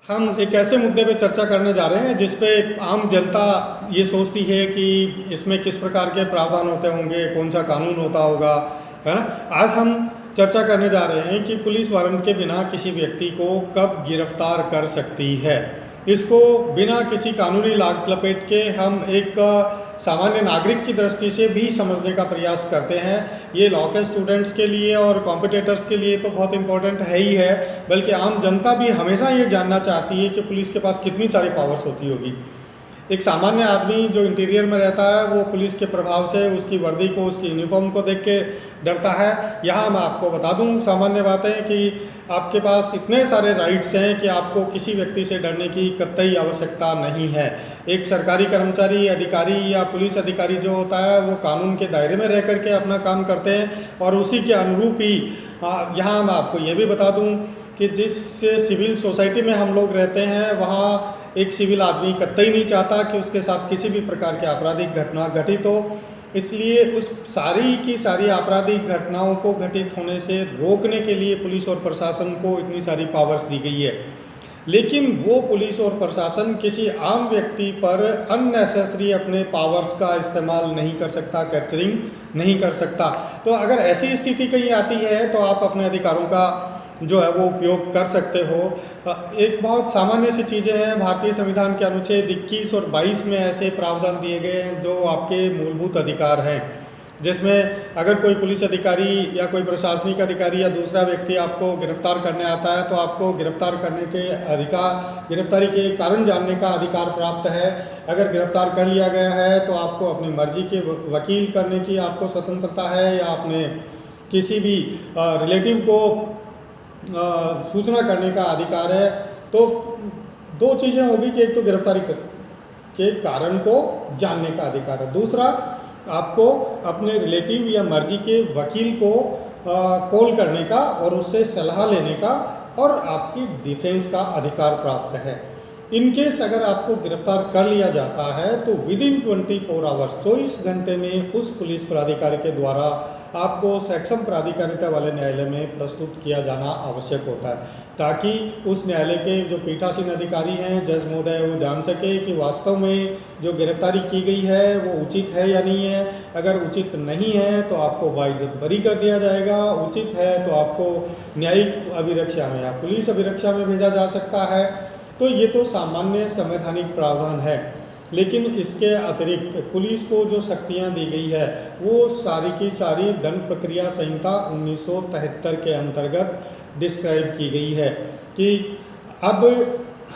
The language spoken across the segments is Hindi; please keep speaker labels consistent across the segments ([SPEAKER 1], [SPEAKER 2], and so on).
[SPEAKER 1] हम एक ऐसे मुद्दे पे चर्चा करने जा रहे हैं जिस पे आम जनता ये सोचती है कि इसमें किस प्रकार के प्रावधान होते होंगे, कौन सा कानून होता होगा, है ना। आज हम चर्चा करने जा रहे हैं कि पुलिस वारंट के बिना किसी व्यक्ति को कब गिरफ्तार कर सकती है। इसको बिना किसी कानूनी लाग लपेट के हम एक सामान्य नागरिक की दृष्टि से भी समझने का प्रयास करते हैं। ये लॉ के स्टूडेंट्स के लिए और कॉम्पिटिटर्स के लिए तो बहुत इंपॉर्टेंट है ही है, बल्कि आम जनता भी हमेशा ये जानना चाहती है कि पुलिस के पास कितनी सारी पावर्स होती होगी। एक सामान्य आदमी जो इंटीरियर में रहता है वो पुलिस के प्रभाव से उसकी वर्दी को, उसकी यूनिफॉर्म को देख के डरता है। यहाँ मैं आपको बता दूँ सामान्य बात है कि आपके पास इतने सारे राइट्स हैं कि आपको किसी व्यक्ति से डरने की कतई आवश्यकता नहीं है। एक सरकारी कर्मचारी, अधिकारी या पुलिस अधिकारी जो होता है वो कानून के दायरे में रह करके अपना काम करते हैं और उसी के अनुरूप ही यहाँ मैं आपको ये भी बता दूँ कि जिस सिविल सोसाइटी में हम लोग रहते हैं वहाँ एक सिविल आदमी कतई नहीं चाहता कि उसके साथ किसी भी प्रकार की आपराधिक घटना घटित हो। इसलिए उस सारी की सारी आपराधिक घटनाओं को घटित होने से रोकने के लिए पुलिस और प्रशासन को इतनी सारी पावर्स दी गई है। लेकिन वो पुलिस और प्रशासन किसी आम व्यक्ति पर अननेसेसरी अपने पावर्स का इस्तेमाल नहीं कर सकता, कैप्चरिंग नहीं कर सकता। तो अगर ऐसी स्थिति कहीं आती है तो आप अपने अधिकारों का जो है वो उपयोग कर सकते हो। एक बहुत सामान्य सी चीज़ें हैं। भारतीय संविधान के अनुच्छेद 21 और 22 में ऐसे प्रावधान दिए गए हैं जो आपके मूलभूत अधिकार हैं, जिसमें अगर कोई पुलिस अधिकारी या कोई प्रशासनिक अधिकारी या दूसरा व्यक्ति आपको गिरफ्तार करने आता है तो आपको गिरफ्तार करने के गिरफ्तारी के कारण जानने का अधिकार प्राप्त है। अगर गिरफ्तार कर लिया गया है तो आपको अपनी मर्जी के वकील करने की आपको स्वतंत्रता है, या अपने किसी भी रिलेटिव को सूचना करने का अधिकार है। तो दो चीज़ें होगी कि एक तो गिरफ्तारी के कारण को जानने का अधिकार है, दूसरा आपको अपने रिलेटिव या मर्जी के वकील को कॉल करने का और उससे सलाह लेने का और आपकी डिफेंस का अधिकार प्राप्त है। इन केस अगर आपको गिरफ्तार कर लिया जाता है तो विद इन 24 आवर्स 24 घंटे में उस पुलिस प्राधिकारी के द्वारा आपको सक्षम प्राधिकारिता वाले न्यायालय में प्रस्तुत किया जाना आवश्यक होता है, ताकि उस न्यायालय के जो पीठासीन अधिकारी हैं, जज महोदय, वो जान सके कि वास्तव में जो गिरफ्तारी की गई है वो उचित है या नहीं है। अगर उचित नहीं है तो आपको बाइज्जत बरी कर दिया जाएगा, उचित है तो आपको न्यायिक अभिरक्षा में या पुलिस अभिरक्षा में भेजा जा सकता है। तो ये तो सामान्य संवैधानिक प्रावधान है, लेकिन इसके अतिरिक्त पुलिस को जो शक्तियां दी गई है वो सारी की सारी दंड प्रक्रिया संहिता 1973 के अंतर्गत डिस्क्राइब की गई है। कि अब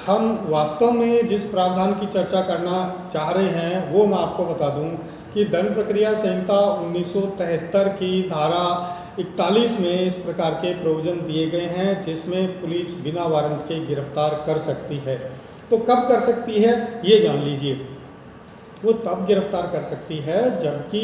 [SPEAKER 1] हम वास्तव में जिस प्रावधान की चर्चा करना चाह रहे हैं वो मैं आपको बता दूं कि दंड प्रक्रिया संहिता 1973 की धारा 41 में इस प्रकार के प्रोविजन दिए गए हैं जिसमें पुलिस बिना वारंट के गिरफ्तार कर सकती है। तो कब कर सकती है ये जान लीजिए। वो तब गिरफ्तार कर सकती है जबकि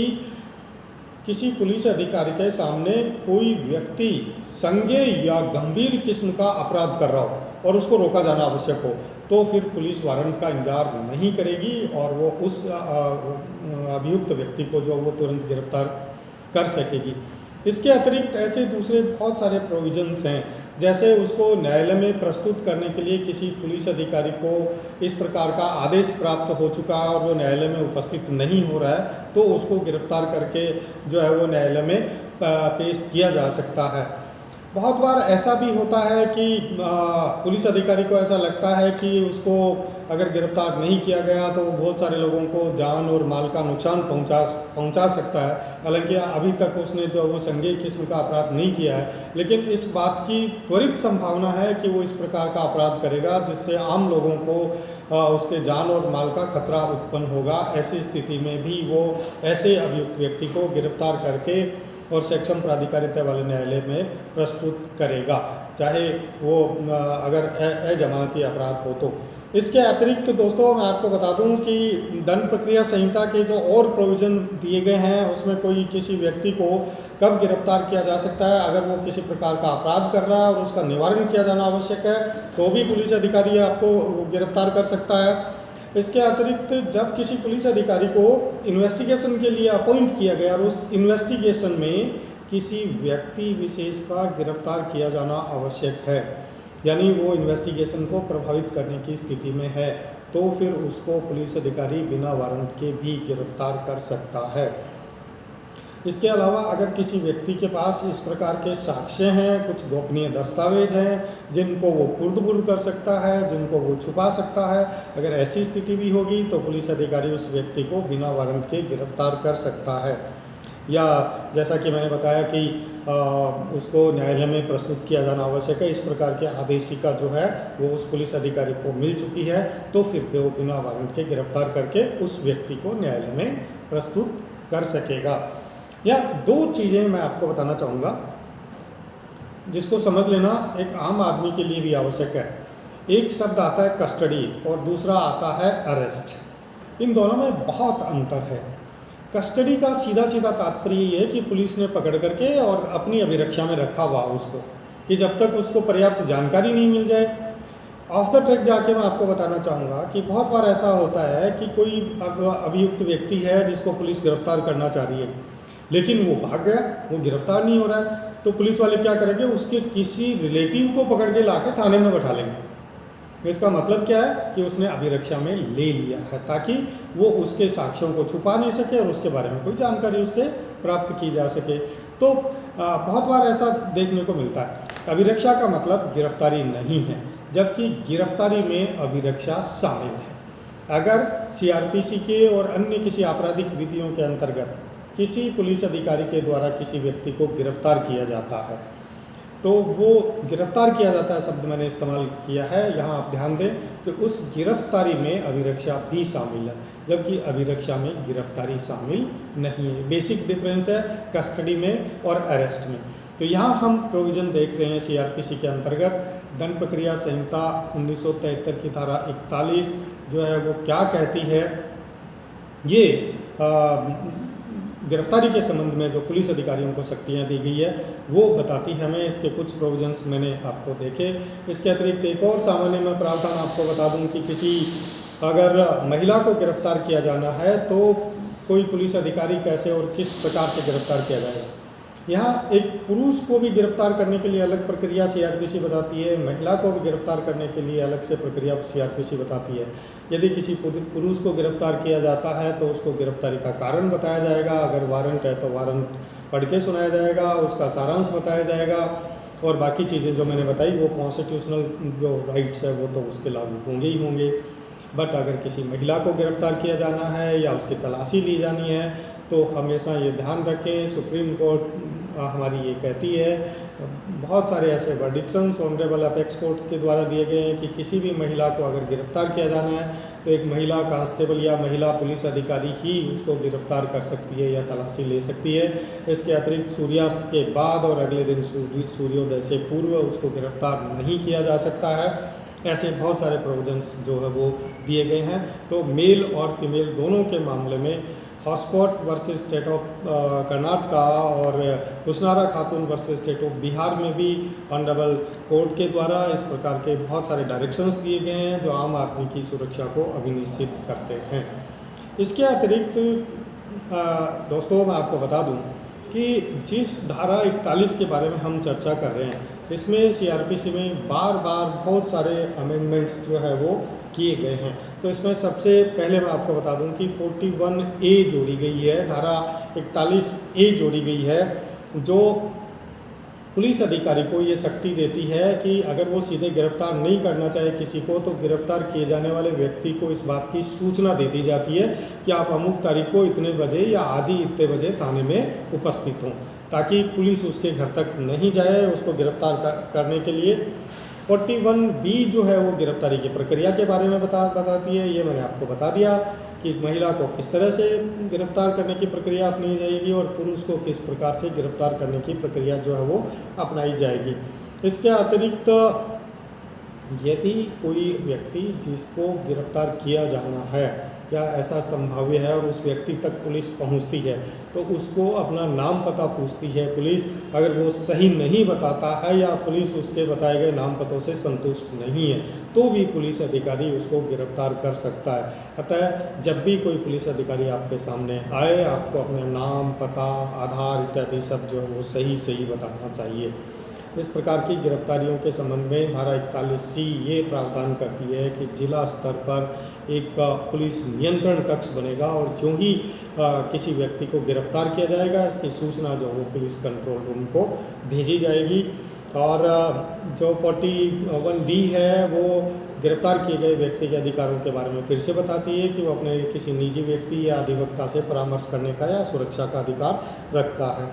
[SPEAKER 1] किसी पुलिस अधिकारी के सामने कोई व्यक्ति संज्ञेय या गंभीर किस्म का अपराध कर रहा हो और उसको रोका जाना आवश्यक हो, तो फिर पुलिस वारंट का इंतजार नहीं करेगी और वो उस अभियुक्त व्यक्ति को जो वो तुरंत गिरफ्तार कर सकेगी। इसके अतिरिक्त ऐसे दूसरे बहुत सारे प्रोविजंस हैं, जैसे उसको न्यायालय में प्रस्तुत करने के लिए किसी पुलिस अधिकारी को इस प्रकार का आदेश प्राप्त हो चुका है और वो न्यायालय में उपस्थित नहीं हो रहा है तो उसको गिरफ्तार करके जो है वो न्यायालय में पेश किया जा सकता है। बहुत बार ऐसा भी होता है कि पुलिस अधिकारी को ऐसा लगता है कि उसको अगर गिरफ्तार नहीं किया गया तो बहुत सारे लोगों को जान और माल का नुकसान पहुंचा सकता है। हालांकि अभी तक उसने जो वो संज्ञेय किस्म का अपराध नहीं किया है, लेकिन इस बात की त्वरित संभावना है कि वो इस प्रकार का अपराध करेगा जिससे आम लोगों को उसके जान और माल का खतरा उत्पन्न होगा। ऐसी स्थिति में भी वो ऐसे अभियुक्त व्यक्ति को गिरफ्तार करके और सक्षम प्राधिकारिता वाले न्यायालय में प्रस्तुत करेगा, चाहे वो अगर अजमानती अपराध हो तो। इसके अतिरिक्त दोस्तों मैं आपको बता दूं कि दंड प्रक्रिया संहिता के जो और प्रोविज़न दिए गए हैं उसमें कोई किसी व्यक्ति को कब गिरफ्तार किया जा सकता है। अगर वो किसी प्रकार का अपराध कर रहा है और उसका निवारण किया जाना आवश्यक है तो भी पुलिस अधिकारी आपको गिरफ्तार कर सकता है। इसके अतिरिक्त जब किसी पुलिस अधिकारी को इन्वेस्टिगेशन के लिए अपॉइंट किया गया और उस इन्वेस्टिगेशन में किसी व्यक्ति विशेष का गिरफ्तार किया जाना आवश्यक है, यानी वो इन्वेस्टिगेशन को प्रभावित करने की स्थिति में है, तो फिर उसको पुलिस अधिकारी बिना वारंट के भी गिरफ्तार कर सकता है। इसके अलावा अगर किसी व्यक्ति के पास इस प्रकार के साक्ष्य हैं, कुछ गोपनीय दस्तावेज हैं जिनको वो खुर्द-बुर्द कर सकता है, जिनको वो छुपा सकता है, अगर ऐसी स्थिति भी होगी तो पुलिस अधिकारी उस व्यक्ति को बिना वारंट के गिरफ्तार कर सकता है। या जैसा कि मैंने बताया कि उसको न्यायालय में प्रस्तुत किया जाना आवश्यक है, इस प्रकार के आदेशिका जो है वो उस पुलिस अधिकारी को मिल चुकी है, तो फिर वो बिना वारंट के गिरफ्तार करके उस व्यक्ति को न्यायालय में प्रस्तुत कर सकेगा। या दो चीज़ें मैं आपको बताना चाहूँगा जिसको समझ लेना एक आम आदमी के लिए भी आवश्यक है। एक शब्द आता है कस्टडी और दूसरा आता है अरेस्ट। इन दोनों में बहुत अंतर है। कस्टडी का सीधा सीधा तात्पर्य ये है कि पुलिस ने पकड़ करके और अपनी अभिरक्षा में रखा हुआ उसको, कि जब तक उसको पर्याप्त जानकारी नहीं मिल जाए। ऑफ द ट्रैक जाके मैं आपको बताना चाहूँगा कि बहुत बार ऐसा होता है कि कोई अभियुक्त व्यक्ति है जिसको पुलिस गिरफ्तार करना चाह रही है, लेकिन वो भाग गया, वो गिरफ्तार नहीं हो रहा है, तो पुलिस वाले क्या करेंगे, उसके किसी रिलेटिव को पकड़ के ला के थाने में बैठा लेंगे। इसका मतलब क्या है कि उसने अभिरक्षा में ले लिया है ताकि वो उसके साक्ष्यों को छुपा नहीं सके और उसके बारे में कोई जानकारी उससे प्राप्त की जा सके। तो बहुत बार ऐसा देखने को मिलता है। अभिरक्षा का मतलब गिरफ्तारी नहीं है, जबकि गिरफ्तारी में अभिरक्षा शामिल है। अगर सीआरपीसी के और अन्य किसी आपराधिक विधियों के अंतर्गत किसी पुलिस अधिकारी के द्वारा किसी व्यक्ति को गिरफ्तार किया जाता है, तो वो गिरफ्तार किया जाता है शब्द मैंने इस्तेमाल किया है, यहाँ आप ध्यान दें कि उस गिरफ्तारी में अभिरक्षा भी शामिल है, जबकि अभिरक्षा में गिरफ्तारी शामिल नहीं है। बेसिक डिफरेंस है कस्टडी में और अरेस्ट में। तो यहाँ हम प्रोविज़न देख रहे हैं सीआरपीसी के अंतर्गत दंड प्रक्रिया संहिता 1973 की धारा 41 जो है वो क्या कहती है, ये गिरफ्तारी के संबंध में जो पुलिस अधिकारियों को शक्तियाँ दी गई है वो बताती है हमें। इसके कुछ प्रोविजंस मैंने आपको देखे। इसके अतिरिक्त एक और सामान्य में प्रावधान आपको बता दूं कि किसी अगर महिला को गिरफ्तार किया जाना है तो कोई पुलिस अधिकारी कैसे और किस प्रकार से गिरफ्तार किया जाएगा। यहाँ एक पुरुष को भी गिरफ्तार करने के लिए अलग प्रक्रिया सीआरपीसी बताती है, महिला को भी गिरफ्तार करने के लिए अलग से प्रक्रिया सीआरपीसी बताती है। यदि किसी पुरुष को गिरफ्तार किया जाता है तो उसको गिरफ्तारी का कारण बताया जाएगा, अगर वारंट है तो वारंट पढ़ के सुनाया जाएगा, उसका सारांश बताया जाएगा और बाकी चीज़ें जो मैंने बताई वो कॉन्स्टिट्यूशनल जो राइट्स है वो तो उसके लागू होंगे ही होंगे। बट अगर किसी महिला को गिरफ्तार किया जाना है या उसकी तलाशी ली जानी है तो हमेशा ये ध्यान रखें, सुप्रीम कोर्ट हमारी ये कहती है, बहुत सारे ऐसे वर्डिक्शंस ऑनरेबल अपेक्स कोर्ट के द्वारा दिए गए हैं कि किसी भी महिला को अगर गिरफ्तार किया जाना है तो एक महिला कांस्टेबल या महिला पुलिस अधिकारी ही उसको गिरफ्तार कर सकती है या तलाशी ले सकती है। इसके अतिरिक्त सूर्यास्त के बाद और अगले दिन सूर्योदय से पूर्व उसको गिरफ्तार नहीं किया जा सकता है। ऐसे बहुत सारे प्रोविजंस जो है वो दिए गए हैं। तो मेल और फीमेल दोनों के मामले में हॉस्कोट वर्सेस स्टेट ऑफ कर्नाटका और हुसनारा खातून वर्सेस स्टेट ऑफ बिहार में भी ऑनरेबल कोर्ट के द्वारा इस प्रकार के बहुत सारे डायरेक्शंस दिए गए हैं जो आम आदमी की सुरक्षा को अभिनिश्चित करते हैं। इसके अतिरिक्त दोस्तों मैं आपको बता दूं कि जिस धारा 41 के बारे में हम चर्चा कर रहे हैं इसमें सीआरपीसी में बार बार बहुत सारे अमेंडमेंट्स जो है वो किए गए हैं। तो इसमें सबसे पहले मैं आपको बता दूं कि 41A जोड़ी गई है, धारा 41A जोड़ी गई है जो पुलिस अधिकारी को ये शक्ति देती है कि अगर वो सीधे गिरफ्तार नहीं करना चाहे किसी को तो गिरफ्तार किए जाने वाले व्यक्ति को इस बात की सूचना दे दी जाती है कि आप अमुक तारीख को इतने बजे या आज ही इतने बजे थाने में उपस्थित हों, ताकि पुलिस उसके घर तक नहीं जाए उसको गिरफ्तार करने के लिए। 41B जो है वो गिरफ्तारी की प्रक्रिया के बारे में बताती है। ये मैंने आपको बता दिया कि महिला को किस तरह से गिरफ्तार करने की प्रक्रिया अपनाई जाएगी और पुरुष को किस प्रकार से गिरफ्तार करने की प्रक्रिया जो है वो अपनाई जाएगी। इसके अतिरिक्त यदि कोई व्यक्ति जिसको गिरफ्तार किया जाना है या ऐसा संभाव्य है और उस व्यक्ति तक पुलिस पहुंचती है तो उसको अपना नाम पता पूछती है पुलिस। अगर वो सही नहीं बताता है या पुलिस उसके बताए गए नाम पतों से संतुष्ट नहीं है तो भी पुलिस अधिकारी उसको गिरफ्तार कर सकता है। अतः जब भी कोई पुलिस अधिकारी आपके सामने आए आपको अपना नाम, पता, आधार इत्यादि सब जो है वो सही बताना चाहिए। इस प्रकार की गिरफ्तारियों के संबंध में धारा 41C ये प्रावधान करती है कि जिला स्तर पर एक पुलिस नियंत्रण कक्ष बनेगा और जो ही किसी व्यक्ति को गिरफ्तार किया जाएगा इसकी सूचना जो वो पुलिस कंट्रोल रूम को भेजी जाएगी। और जो 41D है वो गिरफ्तार किए गए व्यक्ति के अधिकारों के बारे में फिर से बताती है कि वो अपने किसी निजी व्यक्ति या अधिवक्ता से परामर्श करने का या सुरक्षा का अधिकार रखता है।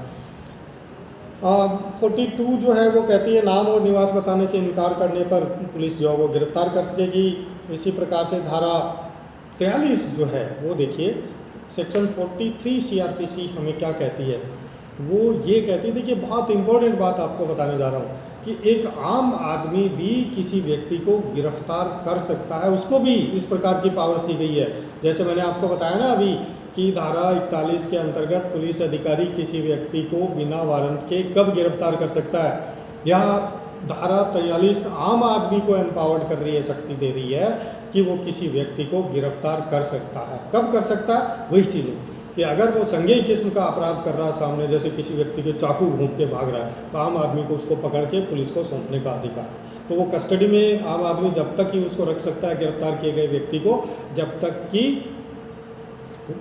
[SPEAKER 1] 42 जो है वो कहती है नाम और निवास बताने से इनकार करने पर पुलिस जो है वो गिरफ्तार कर सकेगी। इसी प्रकार से धारा 43 जो है वो देखिए सेक्शन 43 CRPC हमें क्या कहती है, वो ये कहती है, देखिए बहुत इंपॉर्टेंट बात आपको बताने जा रहा हूँ कि एक आम आदमी भी किसी व्यक्ति को गिरफ्तार कर सकता है, उसको भी इस प्रकार की पावर्स दी गई है। जैसे मैंने आपको बताया ना अभी कि धारा 41 के अंतर्गत पुलिस अधिकारी किसी व्यक्ति को बिना वारंट के कब गिरफ्तार कर सकता है, यहाँ धारा 43 आम आदमी को एम्पावर्ड कर रही है, शक्ति दे रही है कि वो किसी व्यक्ति को गिरफ्तार कर सकता है। कब कर सकता है, वही चीज़ है कि अगर वो संज्ञेय किस्म का अपराध कर रहा है सामने, जैसे किसी व्यक्ति के चाकू घोंप के भाग रहा है, तो आम आदमी को उसको पकड़ के पुलिस को सौंपने का अधिकार। तो वो कस्टडी में आम आदमी जब तक ही उसको रख सकता है गिरफ्तार किए गए व्यक्ति को, जब तक कि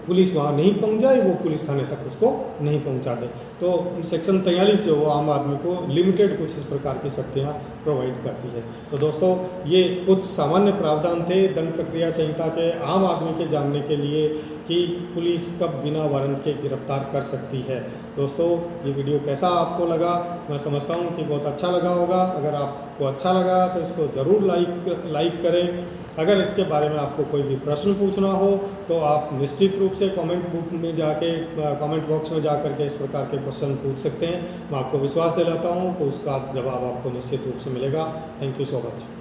[SPEAKER 1] पुलिस वहाँ नहीं पहुँच जाए, वो पुलिस थाने तक उसको नहीं पहुँचा दे। तो सेक्शन 43 जो वो आम आदमी को लिमिटेड कुछ इस प्रकार की शक्तियाँ प्रोवाइड करती है। तो दोस्तों ये कुछ सामान्य प्रावधान थे दंड प्रक्रिया संहिता के आम आदमी के जानने के लिए कि पुलिस कब बिना वारंट के गिरफ्तार कर सकती है। दोस्तों ये वीडियो कैसा आपको लगा, मैं समझता हूँ कि बहुत अच्छा लगा होगा। अगर आपको अच्छा लगा तो इसको ज़रूर लाइक करें। अगर इसके बारे में आपको कोई भी प्रश्न पूछना हो तो आप निश्चित रूप से कमेंट बॉक्स में जा कर के इस प्रकार के क्वेश्चन पूछ सकते हैं। मैं आपको विश्वास दिलाता हूँ कि उसका जवाब आपको निश्चित रूप से मिलेगा। Thank you so much.